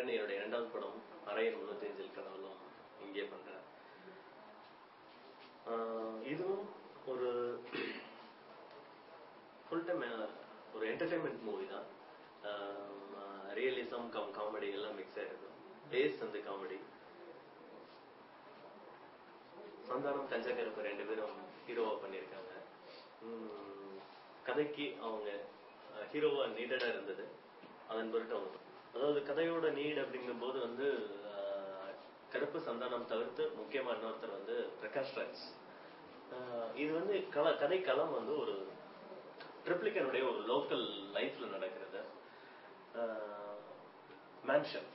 என்னுடைய இரண்டாவது படம் அரையன் 305 கடவுளும் இங்கே பண்றேன். இதுவும் ஒரு ஃபுல் டைம் ஒரு என்டர்டைன்மெண்ட் மூவி தான். ரியலிசம் காமெடி எல்லாம் மிக்ஸ் ஆயிருக்கு. பேஸ் வந்து காமெடி. சந்தானம் கஞ்சகருப்பு 2 பேரும் ஹீரோவா பண்ணியிருக்காங்க. கதைக்கு அவங்க ஹீரோவா நீடடா இருந்தது. அதன் பொருட்டு அவங்க அதாவது கதையோட நீட் அப்படிங்கும் போது வந்து கருப்பு சந்தானம் தவிர்த்து முக்கியமா இன்னொருத்தர் வந்து பிரகாஷ் ராஜ். இது வந்து கதை களம் வந்து ஒரு ட்ரிப்ளிகனுடைய ஒரு லோக்கல் லைஃப்ல நடக்கிறது. மேன்ஷன்.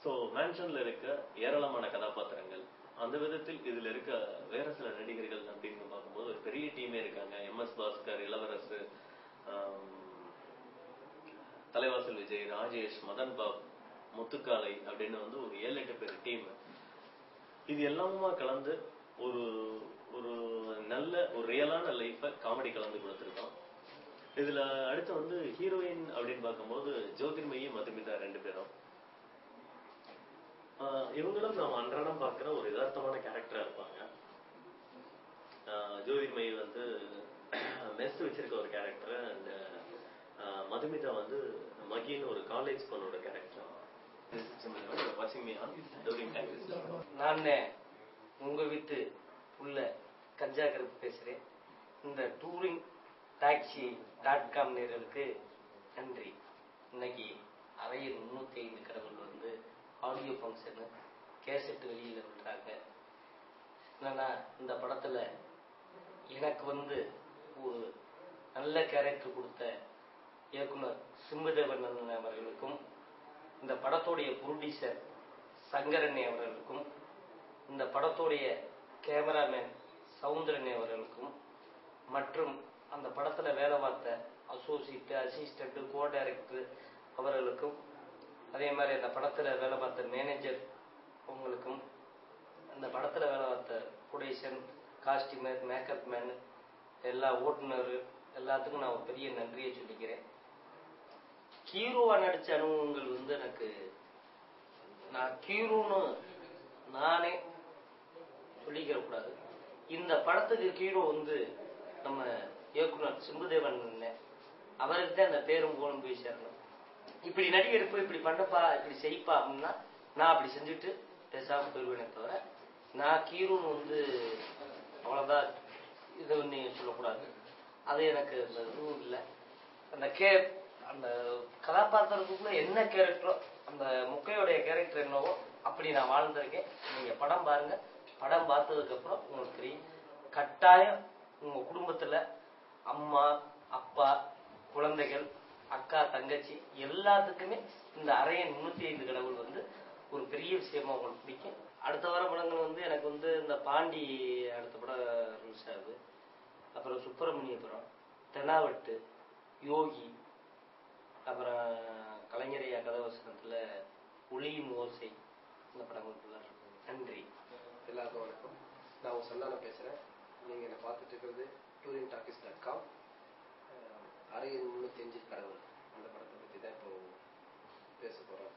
ஸோ மேன்ஷன்ல இருக்க ஏராளமான கதாபாத்திரங்கள். அந்த விதத்தில் இதுல இருக்க வேற சில நடிகர்கள் அப்படின்னு பார்க்கும்போது ஒரு பெரிய டீமே இருக்காங்க. MS பாஸ்கர், இளவரசு, தலைவாசல் விஜய், ராஜேஷ், மதன் பாப், முத்துக்காலை அப்படின்னு வந்து ஒரு 7-8 பேர் டீம். இது எல்லாமே கலந்து ஒரு ஒரு நல்ல ஒரு ரியலான லைஃப காமெடி கலந்து கொடுத்துருக்கோம். இதுல அடுத்து வந்து ஹீரோயின் அப்படின்னு பார்க்கும்போது ஜோதிர்மயி, மதுமிதா 2 பேரும். இவங்களும் நாம் அன்றாடம் பார்க்கிற ஒரு யதார்த்தமான கேரக்டரா இருப்பாங்க. ஜோதிர்மயி வந்து மெஸ் வச்சிருக்க ஒரு கேரக்டர். அண்ட் மதுமிதா வந்து மகின்னு ஒரு காலேஜ் பொண்ணோட கேரக்டர். நான் உங்க வீட்டு உள்ள கஞ்சா கருப்பு பேசுறேன். இந்த டூரிங் டாக்ஸி.com நேயர்களுக்கு நன்றி. இன்னைக்கு அரையன் 305 கடவுள் வந்து ஆடியோ ஃபங்க்ஷனு கேசட் வெளியில விடுறாங்க. என்னன்னா இந்த படத்துல எனக்கு வந்து ஒரு நல்ல கேரக்டர் கொடுத்த இயக்குனர் சிம்புதேவன் அவர்களுக்கும், இந்த படத்துடைய ப்ரொடியூசர் சங்கரண்ணே அவர்களுக்கும், இந்த படத்துடைய கேமராமேன் சவுந்தரண்ணே அவர்களுக்கும், மற்றும் அந்த படத்துல வேலை பார்த்த அசிஸ்டன்ட், கோ டைரக்டர் அவர்களுக்கும், அதே மாதிரி அந்த படத்துல வேலை பார்த்த மேனேஜர் அவங்களுக்கும், அந்த படத்துல வேலை பார்த்த ப்ரொடியூசர், காஸ்டியூமர், மேக்கப் மேன், எல்லா ஓட்டுநர் எல்லாத்துக்கும் நான் ஒரு பெரிய நன்றியை சொல்லிக்கிறேன். ஹீரோவா நடிச்ச அனுபவங்கள் வந்து எனக்கு, நான் ஹீரோன்னு நானே சொல்லிக்கிற கூடாது. இந்த படத்துக்கு ஹீரோ வந்து நம்ம இயக்குனர் சிம்புதேவன். அவருக்கு தான் அந்த பேரும் போலும் போய் சேரணும். இப்படி நடிகருப்பு, இப்படி பண்ணப்பா, இப்படி செய்ப்பா அப்படின்னா நான் அப்படி செஞ்சுட்டு பேசாம போயிருவேனே தவிர, நான் ஹீரோன்னு வந்து அவ்வளவுதான் இது நீங்க சொல்லக்கூடாது. அது எனக்கு அந்த இதுவும் இல்லை. அந்த கதாபாத்திரத்துக்குள்ள என்ன கேரக்டரோ, அந்த முக்கையோடைய கேரக்டர் என்னவோ அப்படி நான் வாழ்ந்திருக்கேன். நீங்க படம் பாருங்க. படம் பார்த்ததுக்கு அப்புறம் உங்களுக்கு தெரியும். கட்டாயம் உங்க குடும்பத்துல அம்மா, அப்பா, குழந்தைகள், அக்கா, தங்கச்சி எல்லாத்துக்குமே இந்த அரையன் 305 கடவுள் வந்து ஒரு பெரிய விஷயமா உங்களுக்கு பிடிக்கும். அடுத்த வர படங்கள் வந்து எனக்கு வந்து இந்த பாண்டி அடுத்த படம் ரிலீஸ் ஆகுது. அப்புறம் சுப்பிரமணியபுரம், தெனாவட்டு, யோகி, அப்புறம் கலைஞரையா கதாவசனத்துல ஒளியும் ஓசை, இந்த படங்களுக்கு தான் இருக்கும். நன்றி. எல்லாருக்கும் வணக்கம். நான் உங்க சந்தானம் பேசுறேன். நீங்க என்ன பார்த்துட்டு இருக்கிறது touringtalkies.com. அரையன் 305 கடவுள் அந்த படத்தை பற்றி தான் இப்போ பேச போகிறோம்.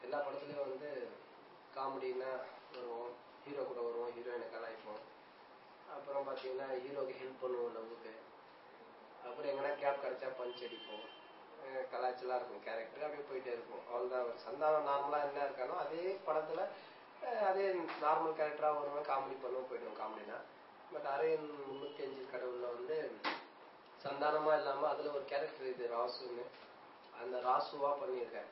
எல்லா படத்துலையும் வந்து காமெடின்னா வருவோம், ஹீரோ கூட வருவோம், ஹீரோயினை கலாய்ப்போம். அப்புறம் பார்த்தீங்கன்னா ஹீரோக்கு ஹெல்ப் பண்ணுவோம் லவ்வுக்கு. அப்புறம் எங்கன்னா கேப் கிடச்சா பஞ்ச் அடிப்போம், கலாய்ச்சலாக இருக்கும் கேரக்டர். அப்படியே போயிட்டே இருக்கும். அவ்வளோதான். ஒரு சந்தானம் நார்மலாக என்ன இருக்கானோ அதே படத்தில் அதே நார்மல் கேரக்டராக வருவேன், காமெடி பண்ணுவோம், போயிடுவோம் காமெடினா. பட் அரையன் 305 கடவுளில் வந்து சந்தானமாக இல்லாமல் அதில் ஒரு கேரக்டர் இது ராசுன்னு, அந்த ராசுவாக பண்ணியிருக்கேன்.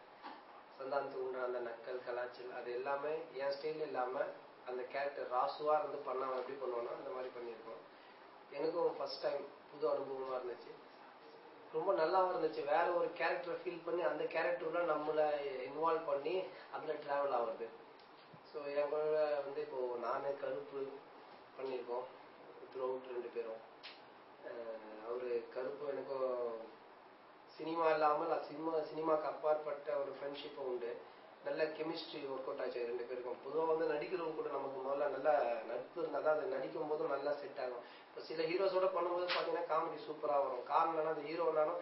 சந்தானத்துக்கு உண்டான அந்த நக்கல், கலாச்சல் அது எல்லாமே என் ஸ்டைலில் இல்லாமல் அந்த கேரக்டர் ராசுவாக இருந்து பண்ணாமல் எப்படி பண்ணுவோன்னா அந்த மாதிரி பண்ணியிருக்கோம். எனக்கும் ஃபர்ஸ்ட் டைம் புது அனுபவமாக இருந்துச்சு. ரொம்ப நல்லாவும் இருந்துச்சு. வேற ஒரு கேரக்டரை ஃபீல் பண்ணி அந்த கேரக்டருள்ள நம்மளை இன்வால்வ் பண்ணி அதில் ட்ராவல் ஆகுது. ஸோ என் கூட வந்து இப்போது நான் கருப்பு பண்ணியிருக்கோம் த்ரூ அவுட் 2 பேரும். அவர் கருப்பு எனக்கும் சினிமா இல்லாமல் சினிமாவுக்கு அப்பாற்பட்ட ஒரு ஃப்ரெண்ட்ஷிப்பும் உண்டு. நல்ல கெமிஸ்ட்ரி ஒர்க் அவுட் ஆச்சு 2 பேருக்கும். பொதுவாக வந்து நடிக்கிறவங்க கூட நமக்கு முதல்ல நல்லா நட்பு இருந்தால் தான் அது நடிக்கும் போதும் நல்லா செட் ஆகும். இப்போ சில ஹீரோஸோட பண்ணும்போது பார்த்தீங்கன்னா காமெடி சூப்பராக வரும். காரணம் என்னன்னா அந்த ஹீரோ இல்லைனாலும்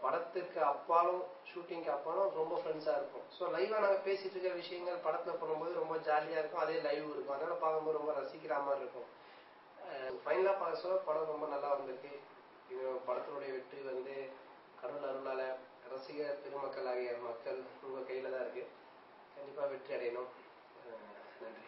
படத்துக்கு அப்பாலும் ஷூட்டிங்க்கு அப்பாலும் ரொம்ப ஃப்ரெண்ட்ஸாக இருக்கும். ஸோ லைவாக நாங்கள் பேசிட்டு இருக்க விஷயங்கள் படத்தில் பண்ணும்போது ரொம்ப ஜாலியாக இருக்கும். அதே லைவ் இருக்கும், அதனால பார்க்கும்போது ரொம்ப ரசிக்கிற மாதிரி இருக்கும். ஃபைனலாக பார்க்க சொல்ல படம் ரொம்ப நல்லா வந்திருக்கு. இது படத்தினுடைய வெற்றி வந்து கடவுள் அருளால ரசிகர் பெருமக்கள் ஆகிய மக்கள் உங்கள் கையில் தான் இருக்கு. கண்டிப்பாக வெற்றி அடையணும். நன்றி.